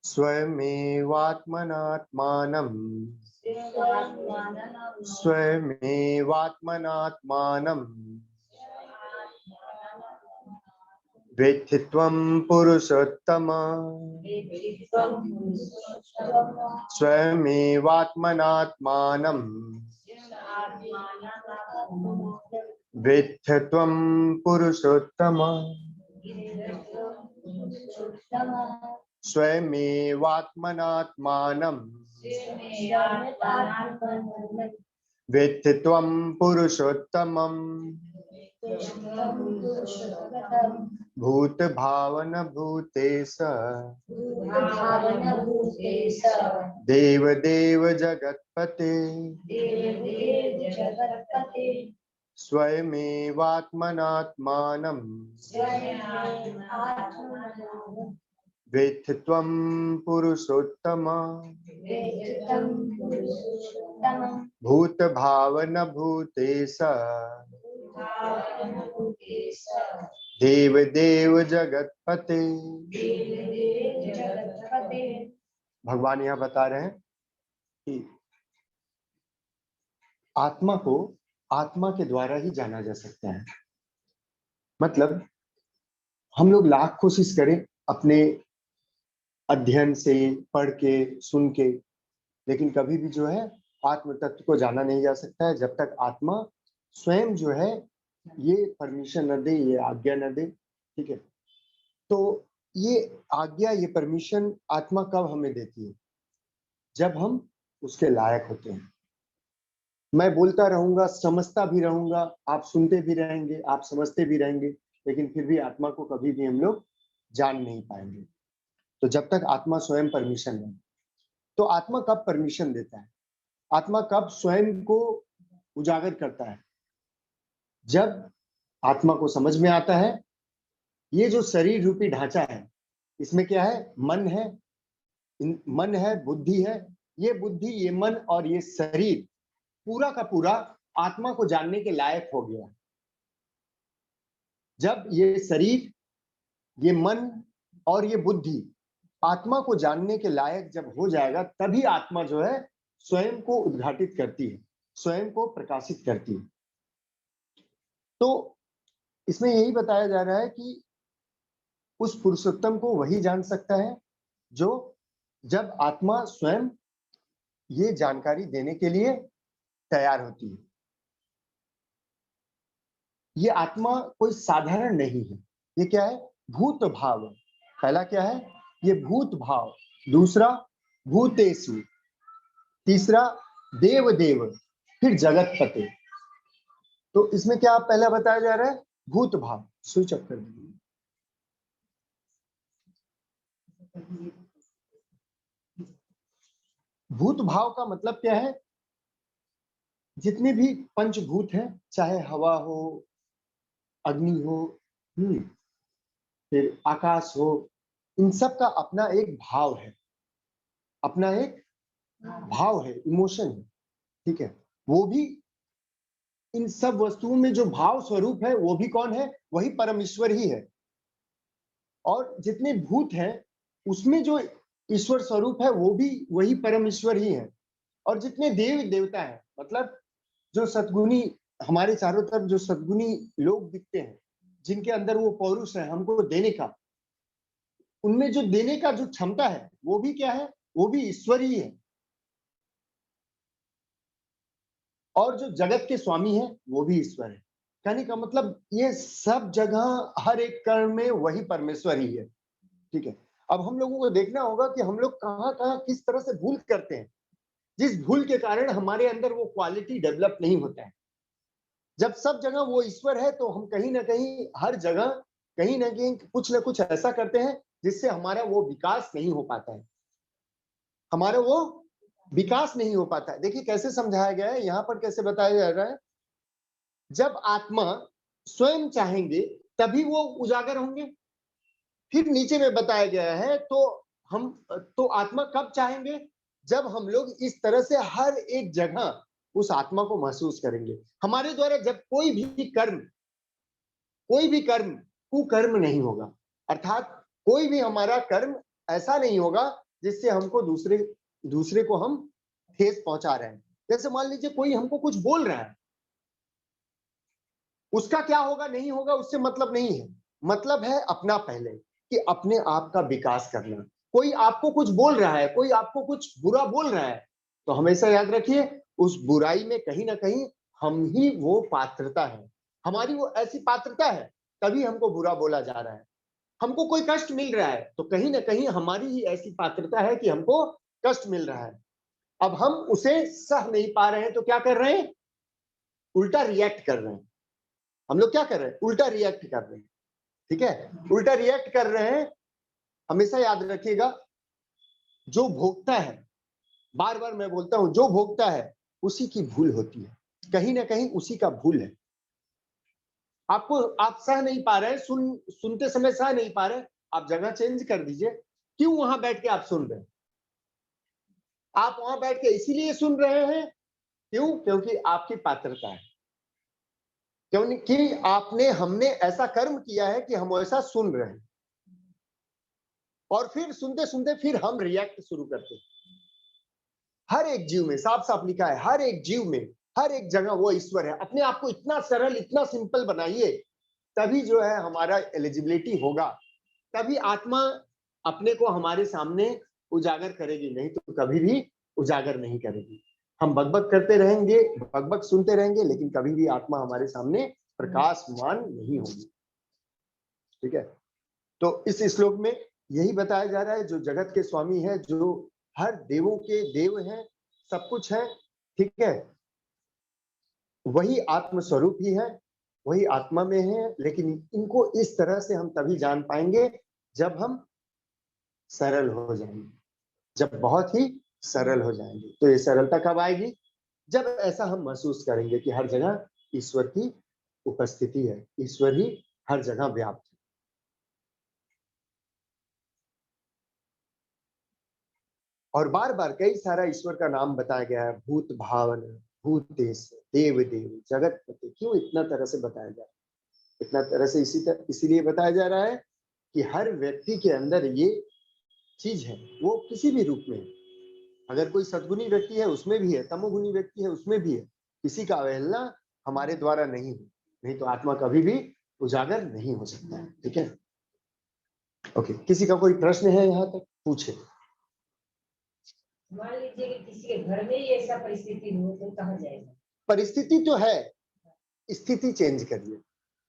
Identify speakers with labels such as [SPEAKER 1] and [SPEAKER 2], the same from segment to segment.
[SPEAKER 1] स्वयमेवात्मनात्मानं स्वयमेवात्मनात्मानं वेत्थि त्वं पुरुषोत्तम। स्वयमेवात्मनात्मानं वेत्थि त्वं पुरुषोत्तम। स्वयमेवात्मनात्मानं वेत्थि त्वं पुरुषोत्तमम्। भूतभावन भूतेश देवदेव जगत्पते। स्वयमेवात्मनात्मानं वेत्थि त्वं पुरुषोत्तम। भूतभावन भूतेश देवदेव जगत्पते। भगवान यहाँ बता रहे हैं कि आत्मा को आत्मा के द्वारा ही जाना जा सकता है। मतलब हम लोग लाख कोशिश करें अपने अध्ययन से, पढ़ के, सुन के, लेकिन कभी भी जो है आत्म तत्व को जाना नहीं जा सकता है जब तक आत्मा स्वयं जो है ये परमिशन न दे, ये आज्ञा न दे। ठीक है, तो ये आज्ञा, ये परमिशन आत्मा कब हमें देती है? जब हम उसके लायक होते हैं। मैं बोलता रहूंगा, समझता भी रहूंगा, आप सुनते भी रहेंगे, आप समझते भी रहेंगे, लेकिन फिर भी आत्मा को कभी भी हम लोग जान नहीं पाएंगे। तो जब तक आत्मा स्वयं परमिशन नहीं। तो आत्मा कब परमिशन देता है? आत्मा कब स्वयं को उजागर करता है? जब आत्मा को समझ में आता है ये जो शरीर रूपी ढांचा है, इसमें क्या है? मन है, मन है, बुद्धि है। ये बुद्धि, ये मन और ये शरीर पूरा का पूरा आत्मा को जानने के लायक हो गया। जब ये शरीर, ये मन और ये बुद्धि आत्मा को जानने के लायक जब हो जाएगा, तभी आत्मा जो है स्वयं को उद्घाटित करती है, स्वयं को प्रकाशित करती है। तो इसमें यही बताया जा रहा है कि उस पुरुषोत्तम को वही जान सकता है जो जब आत्मा स्वयं ये जानकारी देने के लिए तैयार होती है। ये आत्मा कोई साधारण नहीं है। ये क्या है? भूत भाव। पहला क्या है? ये भूत भाव। दूसरा भूतेषु। तीसरा देव देव, फिर जगत पते। तो इसमें क्या पहला बताया जा रहा है? भूत भाव। स्विच ऑफ कर दीजिए। भूत भाव का मतलब क्या है? जितने भी पंचभूत हैं, चाहे हवा हो, अग्नि हो, फिर आकाश हो, इन सब का अपना एक भाव है, अपना एक भाव है, इमोशन है। ठीक है, वो भी इन सब वस्तुओं में जो भाव स्वरूप है वो भी कौन है? वही परमेश्वर ही है। और जितने भूत हैं उसमें जो ईश्वर स्वरूप है वो भी वही परमेश्वर ही है। और जितने देव देवता हैं, मतलब जो सद्गुणी, हमारे चारों तरफ जो सद्गुणी लोग दिखते हैं, जिनके अंदर वो पौरुष है हमको देने का, उनमें जो देने का जो क्षमता है वो भी क्या है? वो भी ईश्वर ही है। और जो जगत के स्वामी है वो भी ईश्वर है। कहने का मतलब ये सब जगह हर एक कर्म में वही परमेश्वर ही है। ठीक है, अब हम लोगों को देखना होगा कि हम लोग कहाँ कहाँ किस तरह से भूल करते हैं, जिस भूल के कारण हमारे अंदर वो क्वालिटी डेवलप नहीं होता है। जब सब जगह वो ईश्वर है तो हम कहीं ना कहीं, हर जगह कहीं ना कहीं कुछ ना कुछ ऐसा करते हैं जिससे हमारा वो विकास नहीं हो पाता है, हमारा वो विकास नहीं हो पाता है। देखिए कैसे समझाया गया है यहाँ पर, कैसे बताया जा रहा है। जब आत्मा स्वयं चाहेंगे तभी वो उजागर होंगे। फिर नीचे में बताया गया है तो आत्मा कब चाहेंगे? जब हम लोग इस तरह से हर एक जगह उस आत्मा को महसूस करेंगे। हमारे द्वारा जब कोई भी कर्म कुकर्म नहीं होगा, अर्थात कोई भी हमारा कर्म ऐसा नहीं होगा जिससे हमको दूसरे को हम ठेस पहुंचा रहे हैं। जैसे मान लीजिए कोई हमको कुछ बोल रहा है, उसका क्या होगा नहीं होगा उससे मतलब नहीं है, मतलब है अपना पहले कि अपने आप का विकास करना। कोई आपको कुछ बोल रहा है, कोई आपको कुछ बुरा बोल रहा है, तो हमेशा याद रखिए उस बुराई में कहीं ना कहीं हम ही वो पात्रता है, हमारी वो ऐसी पात्रता है, तभी हमको बुरा बोला जा रहा है। हमको कोई कष्ट मिल रहा है तो कहीं ना कहीं हमारी ही ऐसी पात्रता है कि हमको कष्ट मिल रहा है। अब हम उसे सह नहीं पा रहे हैं तो क्या कर रहे हैं, उल्टा रिएक्ट कर रहे हैं। हम लोग क्या कर रहे हैं, उल्टा रिएक्ट कर रहे हैं। ठीक है, उल्टा रिएक्ट कर रहे हैं। हमेशा याद रखिएगा, जो भोगता है, बार बार मैं बोलता हूं, जो भोगता है उसी की भूल होती है, कहीं ना कहीं उसी का भूल है। आपको आप सह नहीं पा रहे हैं, सुनते समय सह नहीं पा रहे, आप जगह चेंज कर दीजिए। क्यों वहां बैठ के आप सुन रहे हैं? आप वहां बैठ के इसीलिए सुन रहे हैं, क्यों? क्योंकि आपकी पात्रता है, क्योंकि हमने ऐसा कर्म किया है कि हम ऐसा सुन रहे हैं, और फिर सुनते सुनते फिर हम रिएक्ट शुरू करते हैं। हर एक जीव में साफ साफ लिखा है, हर एक जीव में, हर एक जगह वो ईश्वर है। अपने आप को इतना सरल, इतना सिंपल बनाइए, तभी जो है हमारा एलिजिबिलिटी होगा, तभी आत्मा अपने को हमारे सामने उजागर करेगी, नहीं तो कभी भी उजागर नहीं करेगी। हम बकबक करते रहेंगे, बकबक सुनते रहेंगे, लेकिन कभी भी आत्मा हमारे सामने प्रकाशमान नहीं होगी। ठीक है, तो इस श्लोक में यही बताया जा रहा है, जो जगत के स्वामी है, जो हर देवों के देव हैं, सब कुछ है, ठीक है, वही आत्म स्वरूप ही है, वही आत्मा में है। लेकिन इनको इस तरह से हम तभी जान पाएंगे जब हम सरल हो जाएंगे, जब बहुत ही सरल हो जाएंगे। तो ये सरलता कब आएगी? जब ऐसा हम महसूस करेंगे कि हर जगह ईश्वर की उपस्थिति है, ईश्वर ही हर जगह व्याप्त है। और बार बार कई सारा ईश्वर का नाम बताया गया है, भूत भावन, भूतेश, देव देव, जगतपति। क्यों इतना तरह से बताया जा रहा है? इतना तरह से इसीलिए बताया जा रहा है कि हर व्यक्ति के अंदर ये चीज है, वो किसी भी रूप में है। अगर कोई सद्गुणी व्यक्ति है उसमें भी है, तमोगुणी व्यक्ति है उसमें भी है। किसी का अवहेलना हमारे द्वारा नहीं हो, नहीं तो आत्मा कभी भी उजागर नहीं हो सकता है। ठीक है, ओके, किसी का कोई प्रश्न है यहाँ तक? पूछे।
[SPEAKER 2] मान लीजिए कि किसी के घर में ही ऐसा परिस्थिति हो तो कहाँ जाएगा?
[SPEAKER 1] परिस्थिति तो है, स्थिति चेंज करिए।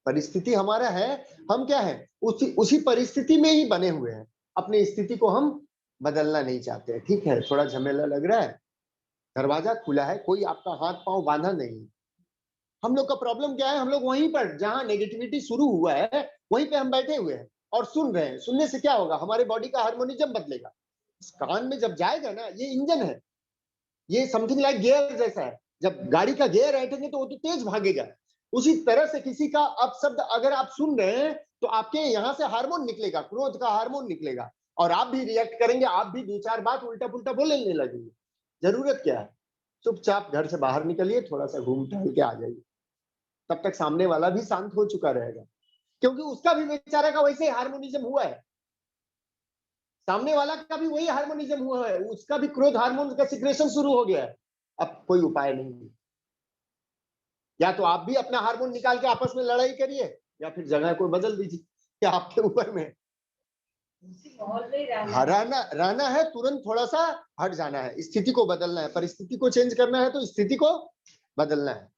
[SPEAKER 1] परिस्थिति हमारा है, हम क्या है, उसी परिस्थिति में ही बने हुए हैं, अपनी स्थिति को हम बदलना नहीं चाहते हैं। ठीक है, थोड़ा झमेला लग रहा है, दरवाजा खुला है, कोई आपका हाथ पांव बांधा नहीं। हम लोग का प्रॉब्लम क्या है, हम लोग वहीं पर जहां नेगेटिविटी शुरू हुआ है वहीं पे हम बैठे हुए हैं और सुन रहे हैं। सुनने से क्या होगा, हमारे बॉडी का हार्मोनिज्म बदलेगा। कान में जब जाएगा ना, ये इंजन है, ये समथिंग लाइक गियर जैसा है। जब गाड़ी का गियर हटेंगे तो वो तो तेज भागेगा। उसी तरह से किसी का अपशब्द अगर आप सुन रहे हैं तो आपके यहाँ से हार्मोन निकलेगा, क्रोध का हार्मोन निकलेगा, और आप भी रिएक्ट करेंगे, आप भी दो चार बात उल्टा पुल्टा बोलने लगेंगे। जरूरत क्या है, चुपचाप घर से बाहर निकलिए, थोड़ा सा घूम टहल के आ जाइए, तब तक सामने वाला भी शांत हो चुका रहेगा, क्योंकि उसका भी बेचारा का वैसे हार्मोनिज्म हुआ है, सामने वाला का भी वही हार्मोनिज्म हुआ है, उसका भी क्रोध हार्मोन का सिक्रेशन शुरू हो गया है। अब कोई उपाय नहीं है, या तो आप भी अपना हार्मोन निकाल के आपस में लड़ाई करिए, या फिर जगह को बदल दीजिए, क्या आपके ऊपर में। रहना है, तुरंत थोड़ा सा हट जाना है, स्थिति को बदलना है, परिस्थिति को चेंज करना है तो स्थिति को बदलना है।